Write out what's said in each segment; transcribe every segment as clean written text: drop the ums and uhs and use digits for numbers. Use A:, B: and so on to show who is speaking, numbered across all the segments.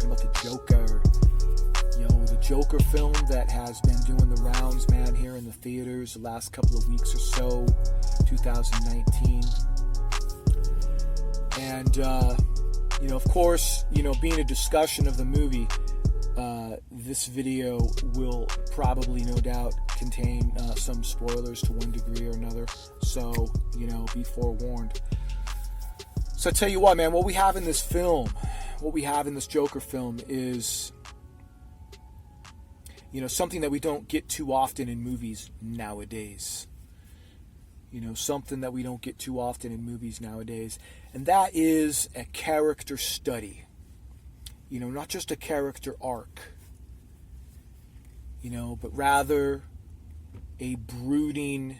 A: talking about the Joker. The Joker film that has been doing the rounds, man, here in the theaters the last couple of weeks or so, 2019. And, of course, being a discussion of the movie, this video will probably, no doubt, contain some spoilers to one degree or another. So, be forewarned. So I tell you what, man, what we have in this film, what we have in this Joker film is, something that we don't get too often in movies nowadays. Something that we don't get too often in movies nowadays. And that is a character study. Not just a character arc. But rather a brooding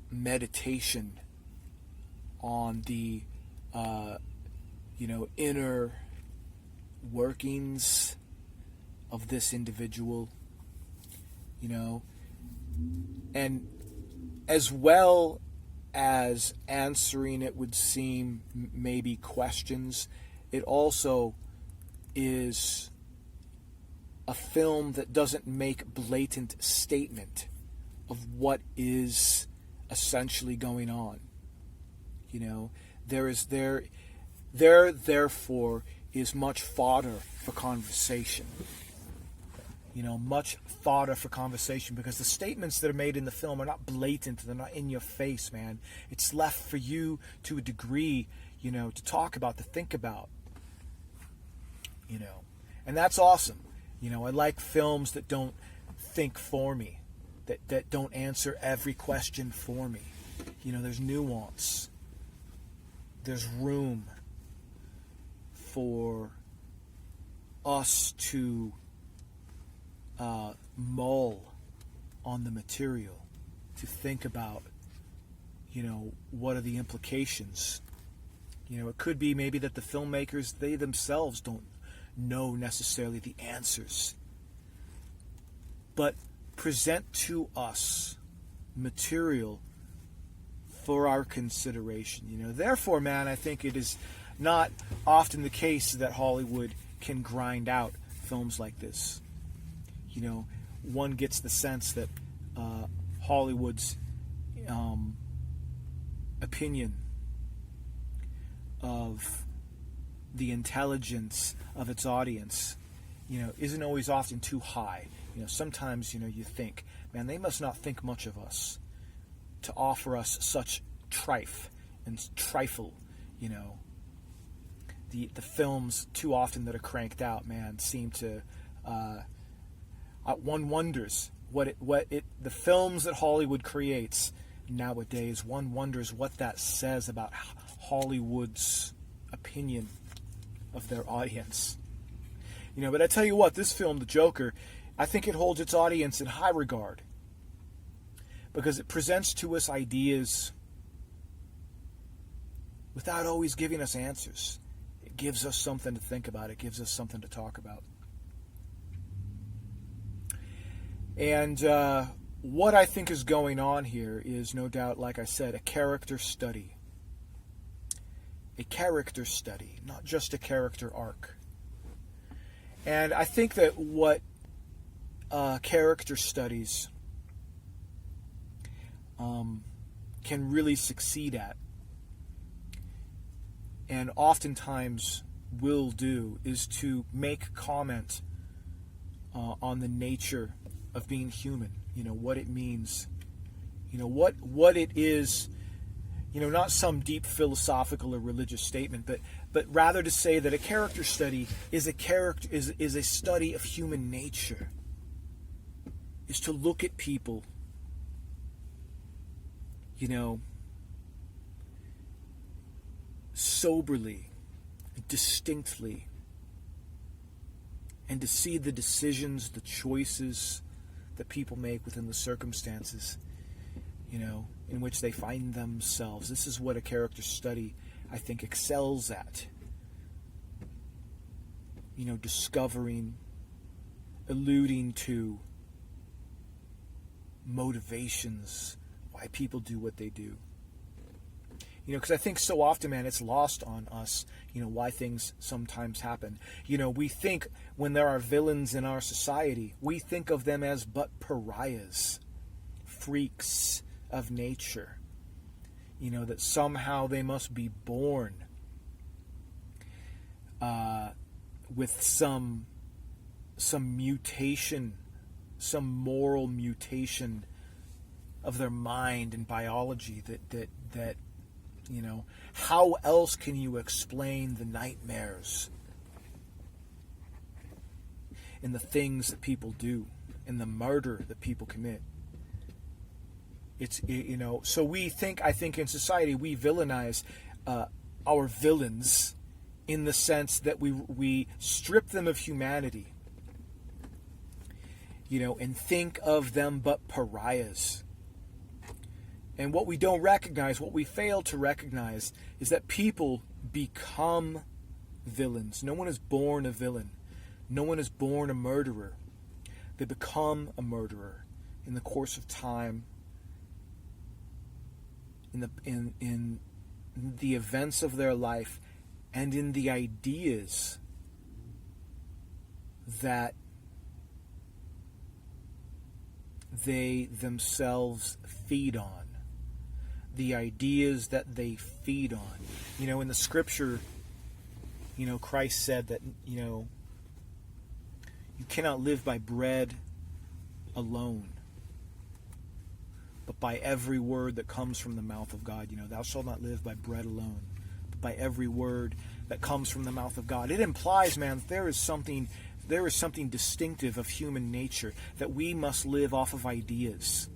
A: meditation on the, inner workings of this individual, and as well as answering, it would seem, maybe questions, it also is a film that doesn't make blatant statement of what is essentially going on. There therefore is much fodder for conversation. Much fodder for conversation, because the statements that are made in the film are not blatant. They're not in your face, man. It's left for you to a degree, to talk about, to think about. And that's awesome. I like films that don't think for me, that don't answer every question for me. There's nuance. There's room for us to mull on the material, to think about, what are the implications. It could be maybe that the filmmakers, they themselves don't know necessarily the answers, but present to us material for our consideration. Therefore, man, I think it is not often the case that Hollywood can grind out films like this. One gets the sense that Hollywood's opinion of the intelligence of its audience, isn't always often too high. Sometimes, you think, man, they must not think much of us to offer us such trife and trifle. The films too often that are cranked out, man, seem to one wonders the films that Hollywood creates nowadays, one wonders what that says about Hollywood's opinion of their audience. But I tell you what, this film, The Joker, I think it holds its audience in high regard, because it presents to us ideas without always giving us answers. It gives us something to think about. It gives us something to talk about. And what I think is going on here is, no doubt, like I said, a character study. A character study, not just a character arc. And I think that what character studies can really succeed at, and oftentimes will do, is to make comment on the nature of being human. What it means. What it is. Not some deep philosophical or religious statement, but rather to say that a character study is a study of human nature. Is to look at people, soberly, distinctly, and to see the decisions, the choices that people make within the circumstances, in which they find themselves. This is what a character study, I think, excels at. Discovering, alluding to motivations, why people do what they do. Because I think so often, man, it's lost on us, why things sometimes happen. We think when there are villains in our society, we think of them as but pariahs, freaks of nature, that somehow they must be born with some mutation, some moral mutation of their mind and biology that how else can you explain the nightmares and the things that people do and the murder that people commit? So I think in society we villainize our villains in the sense that we strip them of humanity, and think of them but pariahs. And what we don't recognize, what we fail to recognize, is that people become villains. No one is born a villain. No one is born a murderer. They become a murderer in the course of time, in the events of their life, and in the ideas that they themselves feed on. The ideas that they feed on. In the scripture, Christ said that, you cannot live by bread alone, but by every word that comes from the mouth of God. Thou shalt not live by bread alone, but by every word that comes from the mouth of God. It implies, man, that there is something distinctive of human nature, that we must live off of ideas.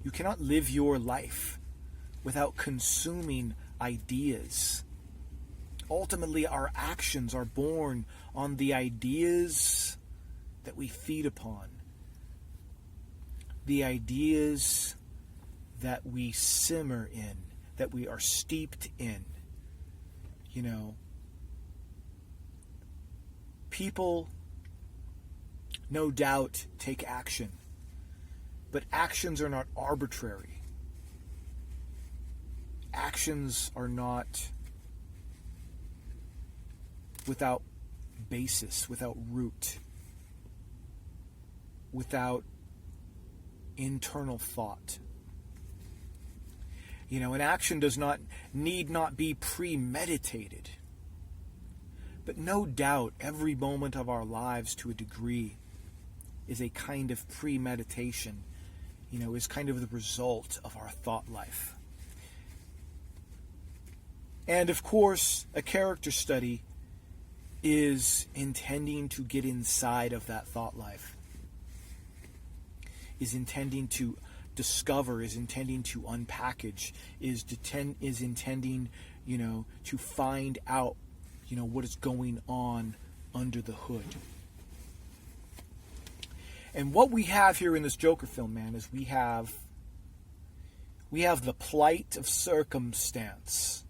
A: You cannot live your life without consuming ideas. Ultimately, our actions are born on the ideas that we feed upon, the ideas that we simmer in, that we are steeped in. People, no doubt, take action, but actions are not arbitrary. Actions are not without basis, without root, without internal thought. An action need not be premeditated. But no doubt, every moment of our lives, to a degree, is a kind of premeditation, is kind of the result of our thought life. And of course, a character study is intending to get inside of that thought life, is intending to discover, is intending to unpackage, is intending, to find out, what is going on under the hood. And what we have here in this Joker film, man, is we have the plight of circumstance,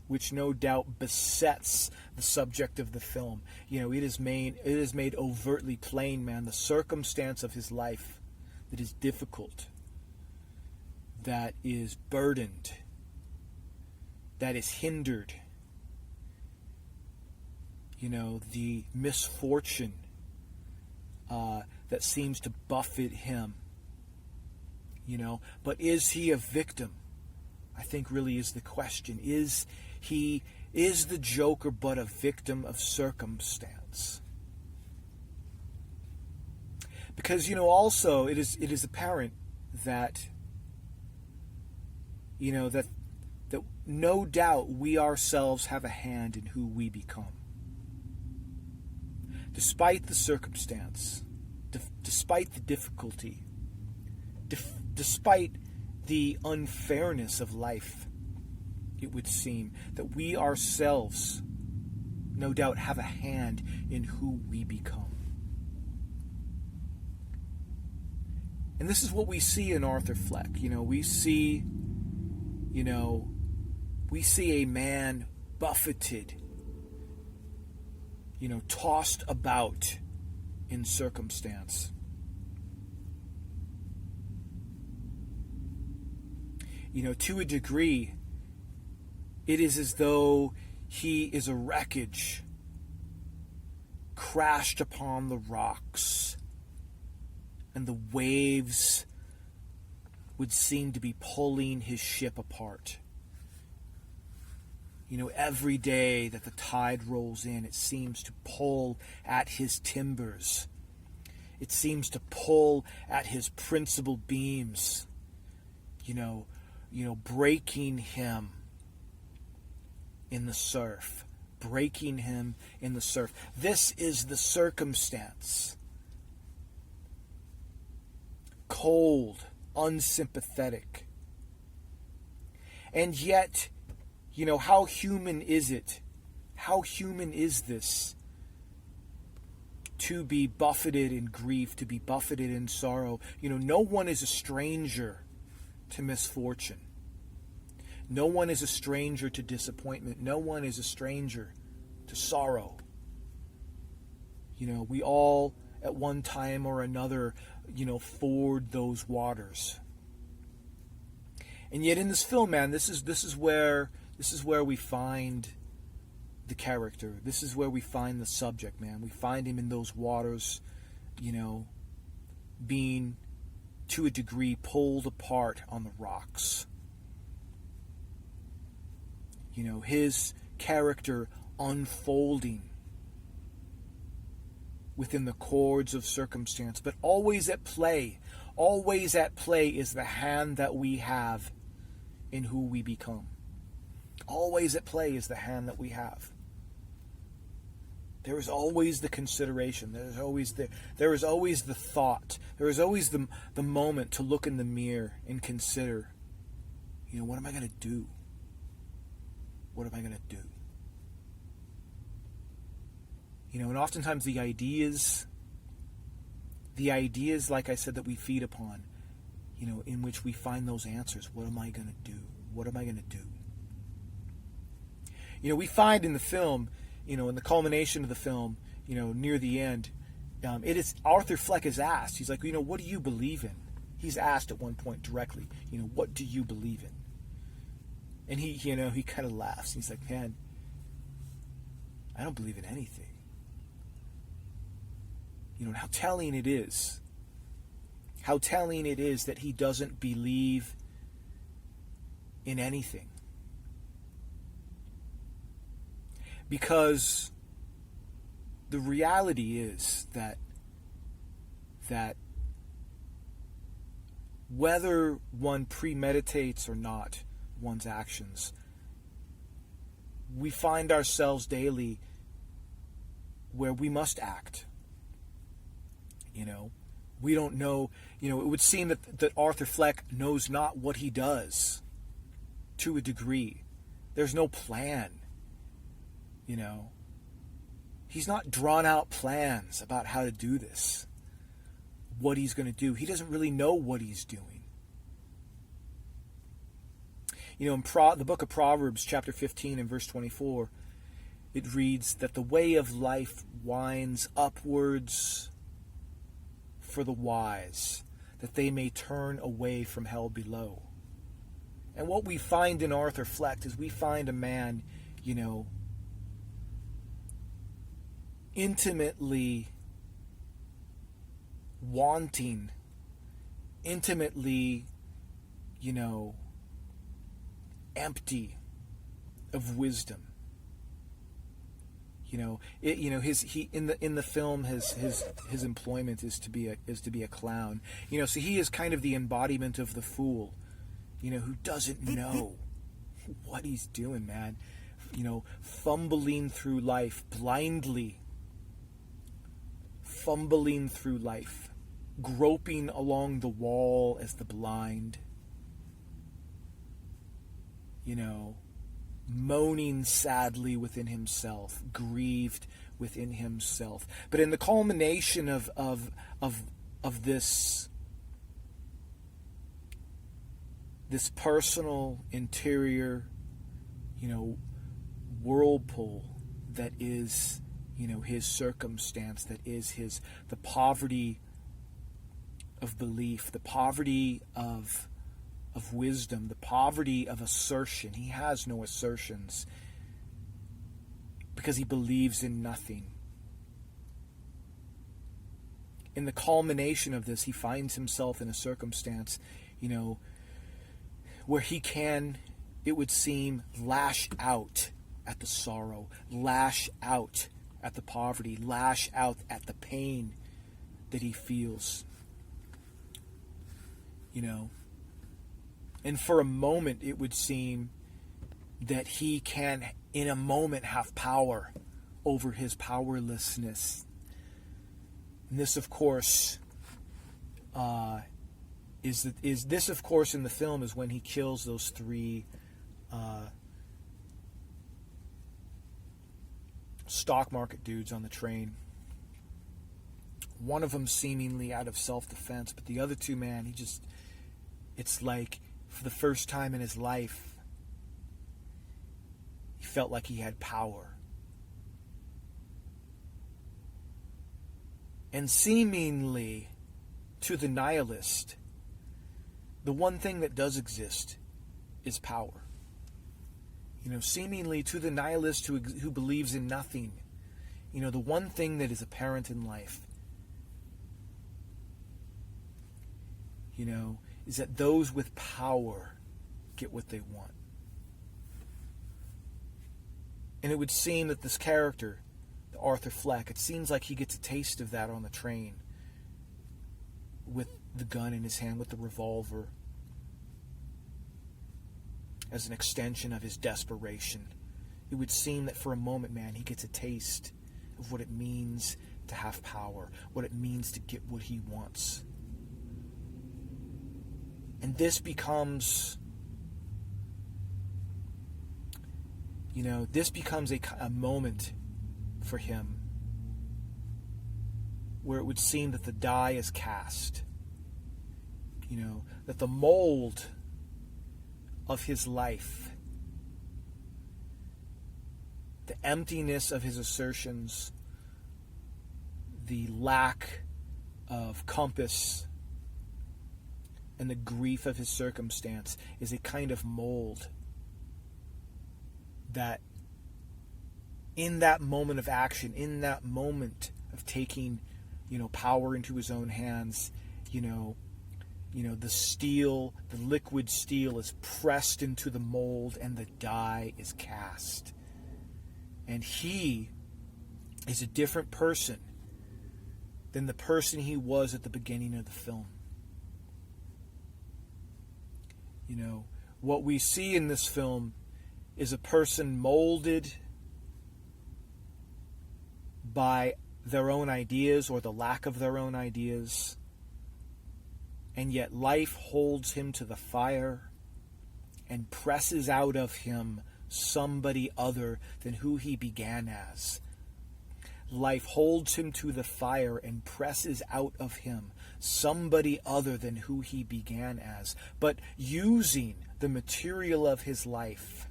A: which no doubt besets the subject of the film. It is made overtly plain, man, the circumstance of his life that is difficult, that is burdened, that is hindered. The misfortune that seems to buffet him. But is he a victim? I think really is the question. Is the Joker but a victim of circumstance? Because also it is apparent that that no doubt we ourselves have a hand in who we become. Despite the circumstance, despite the difficulty, despite the unfairness of life, it would seem that we ourselves no doubt have a hand in who we become. And this is what we see in Arthur Fleck. We see a man buffeted, tossed about in circumstance. To a degree, It is as though he is a wreckage crashed upon the rocks, and the waves would seem to be pulling his ship apart. Every day that the tide rolls in, it seems to pull at his timbers. It seems to pull at his principal beams, breaking him in the surf. Breaking him in the surf. This is the circumstance. Cold, unsympathetic. And yet, how human is it? How human is this? To be buffeted in grief, to be buffeted in sorrow. No one is a stranger to misfortune. No one is a stranger to disappointment. No one is a stranger to sorrow. We all, at one time or another, ford those waters. And yet in this film, man, this is where we find the character. This is where we find the subject, man. We find him in those waters, being, to a degree, pulled apart on the rocks. His character unfolding within the chords of circumstance, but always at play is the hand that we have in who we become. Always at play is the hand that we have. There is always the consideration. There is always the thought. There is always the moment to look in the mirror and consider, what am I going to do? What am I going to do? And oftentimes the ideas, like I said, that we feed upon, in which we find those answers. What am I going to do? What am I going to do? We find in the film, in the culmination of the film, near the end, it is Arthur Fleck is asked. He's like, what do you believe in? He's asked at one point directly, what do you believe in? And he kind of laughs. He's like, man, I don't believe in anything. How telling it is. How telling it is that he doesn't believe in anything. Because the reality is that whether one premeditates or not one's actions, we find ourselves daily where we must act. We don't know, it would seem that Arthur Fleck knows not what he does to a degree. There's no plan. He's not drawn out plans about how to do this, what he's going to do. He doesn't really know what he's doing. In the book of Proverbs, chapter 15 and verse 24, it reads that the way of life winds upwards for the wise, that they may turn away from hell below. And what we find in Arthur Fleck is we find a man, intimately wanting, intimately, empty of wisdom. In the film his employment is to be a clown. So he is kind of the embodiment of the fool, who doesn't know what he's doing, man. Fumbling through life blindly. Fumbling through life, groping along the wall as the blind. Moaning sadly within himself, grieved within himself. But in the culmination of this personal interior, whirlpool that is, his circumstance, that is the poverty of belief, the poverty of of wisdom, the poverty of assertion. He has no assertions because he believes in nothing. In the culmination of this, he finds himself in a circumstance, where he can, it would seem, lash out at the sorrow, lash out at the poverty, lash out at the pain that he feels. And for a moment, it would seem that he can, in a moment, have power over his powerlessness. And this, of course, this, of course, in the film is when he kills those three stock market dudes on the train. One of them seemingly out of self-defense, but the other two, man, it's like for the first time in his life, he felt like he had power. And seemingly, to the nihilist, the one thing that does exist is power. Seemingly to the nihilist who believes in nothing, the one thing that is apparent in life, is that those with power get what they want. And it would seem that this character, Arthur Fleck, it seems like he gets a taste of that on the train with the gun in his hand, with the revolver, as an extension of his desperation. It would seem that for a moment, man, he gets a taste of what it means to have power, what it means to get what he wants. And this becomes, a moment for him where it would seem that the die is cast. That the mold of his life, the emptiness of his assertions, the lack of compass, and the grief of his circumstance is a kind of mold that in that moment of action, in that moment of taking, power into his own hands, the steel, the liquid steel is pressed into the mold and the die is cast. And he is a different person than the person he was at the beginning of the film. What we see in this film is a person molded by their own ideas or the lack of their own ideas, and yet life holds him to the fire and presses out of him somebody other than who he began as. Life holds him to the fire and presses out of him somebody other than who he began as, but using the material of his life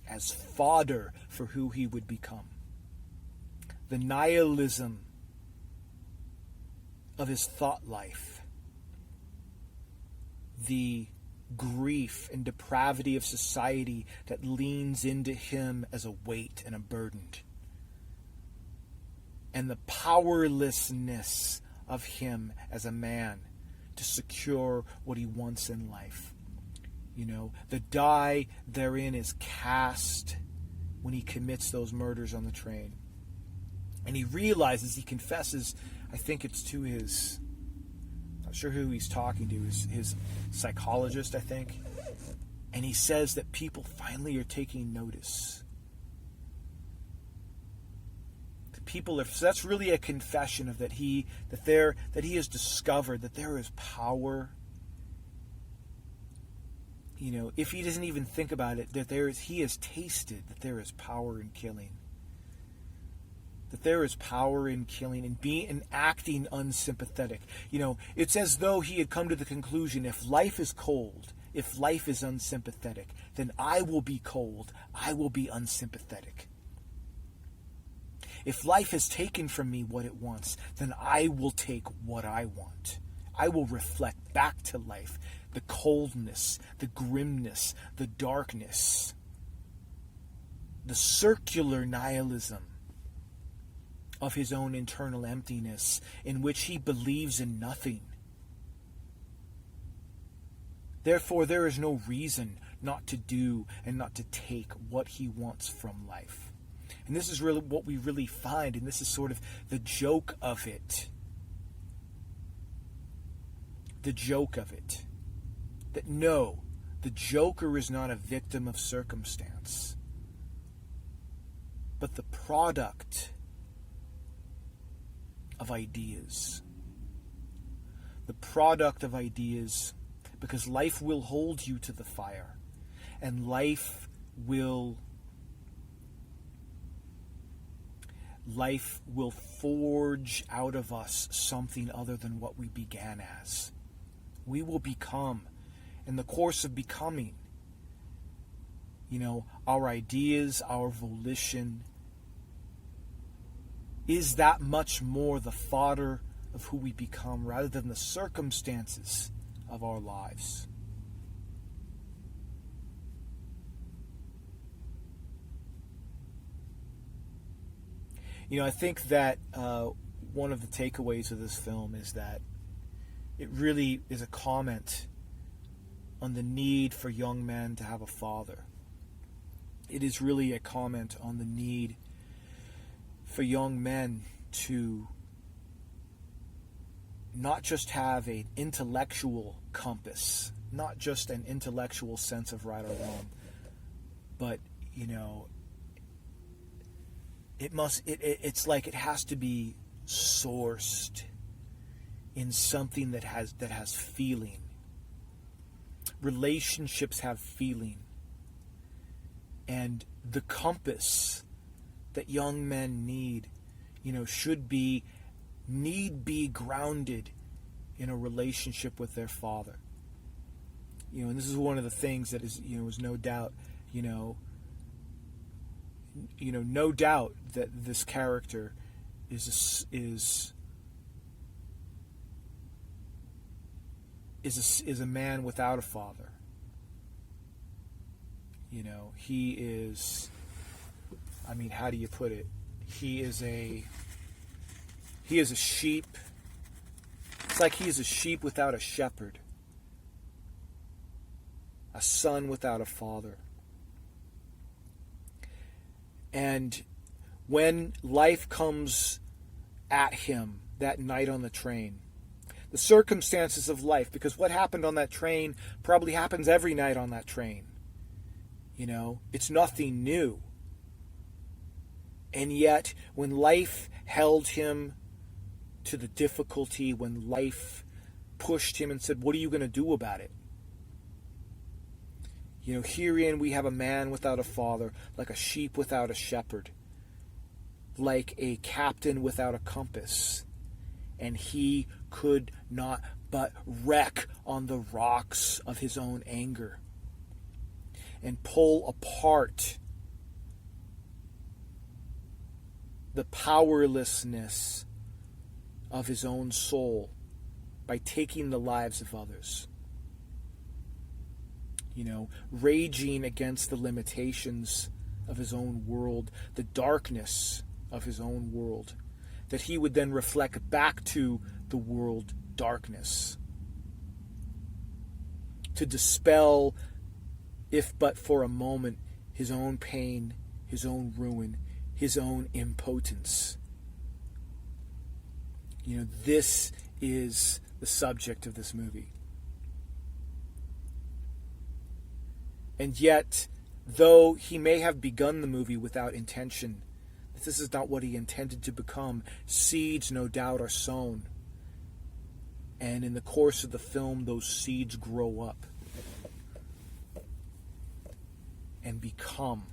A: as fodder for who he would become. The nihilism of his thought life, the grief and depravity of society that leans into him as a weight and a burden, and the powerlessness of him as a man to secure what he wants in life. The die therein is cast when he commits those murders on the train. And he realizes, he confesses, I think it's to his, not sure who he's talking to, his psychologist, I think. And he says that people finally are taking notice. So that's really a confession of that he has discovered that there is power. If he doesn't even think about it, he has tasted that there is power in killing. That there is power in killing and acting unsympathetic. It's as though he had come to the conclusion, if life is cold, if life is unsympathetic, then I will be cold, I will be unsympathetic. If life has taken from me what it wants, then I will take what I want. I will reflect back to life the coldness, the grimness, the darkness, the circular nihilism of his own internal emptiness, in which he believes in nothing. Therefore, there is no reason not to do and not to take what he wants from life. And this is really what we really find, and this is sort of the joke of it. The joke of it. That no, the Joker is not a victim of circumstance, but the product of ideas. The product of ideas, because life will hold you to the fire, and life will forge out of us something other than what we began as. We will become, in the course of becoming, our ideas, our volition, is that much more the fodder of who we become rather than the circumstances of our lives. I think that one of the takeaways of this film is that it really is a comment on the need for young men to have a father. It is really a comment on the need for young men to not just have an intellectual compass, not just an intellectual sense of right or wrong, but it's like it has to be sourced in something that has feeling. Relationships have feeling, and the compass that young men need, need be grounded in a relationship with their father. And this is one of the things that is no doubt, no doubt that this character is a man without a father. He is, how do you put it? He is a sheep. It's like he is a sheep without a shepherd. A son without a father. And when life comes at him that night on the train, the circumstances of life, because what happened on that train probably happens every night on that train. It's nothing new. And yet, when life held him to the difficulty, when life pushed him and said, what are you going to do about it? Herein we have a man without a father, like a sheep without a shepherd, like a captain without a compass. And he could not but wreck on the rocks of his own anger and pull apart the powerlessness of his own soul by taking the lives of others. Raging against the limitations of his own world, the darkness of his own world, that he would then reflect back to the world darkness, to dispel, if but for a moment, his own pain, his own ruin, his own impotence. This is the subject of this movie. And yet, though he may have begun the movie without intention, this is not what he intended to become, seeds, no doubt, are sown. And in the course of the film, those seeds grow up and become,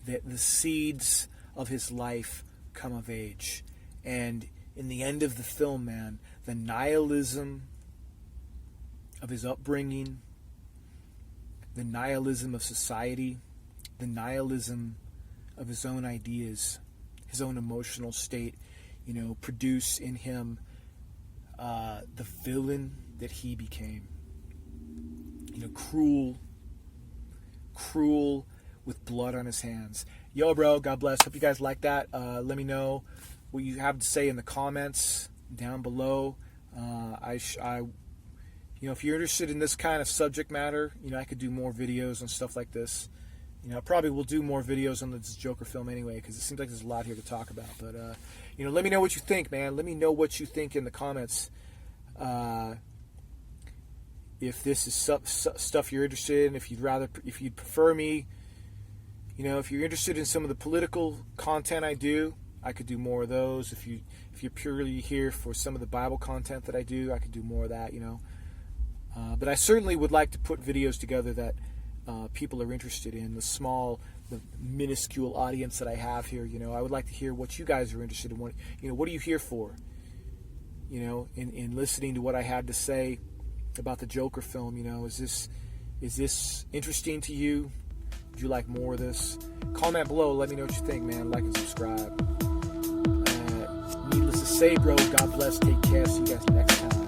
A: the seeds of his life come of age. And in the end of the film, man, the nihilism of his upbringing, the nihilism of society, the nihilism of his own ideas, his own emotional state, produce in him the villain that he became. Cruel with blood on his hands. Yo, bro, God bless. Hope you guys like that. Let me know what you have to say in the comments down below. If you're interested in this kind of subject matter, I could do more videos on stuff like this. I probably will do more videos on this Joker film anyway, because it seems like there's a lot here to talk about. But, let me know what you think, man. Let me know what you think in the comments. If this is stuff you're interested in, if you'd prefer me, if you're interested in some of the political content I do, I could do more of those. If you're purely here for some of the Bible content that I do, I could do more of that, But I certainly would like to put videos together that people are interested in, the minuscule audience that I have here. I would like to hear what you guys are interested in. What are you here for? In listening to what I had to say about the Joker film. Is this interesting to you? Would you like more of this? Comment below. Let me know what you think, man. Like and subscribe. Needless to say, bro, God bless. Take care. See you guys next time.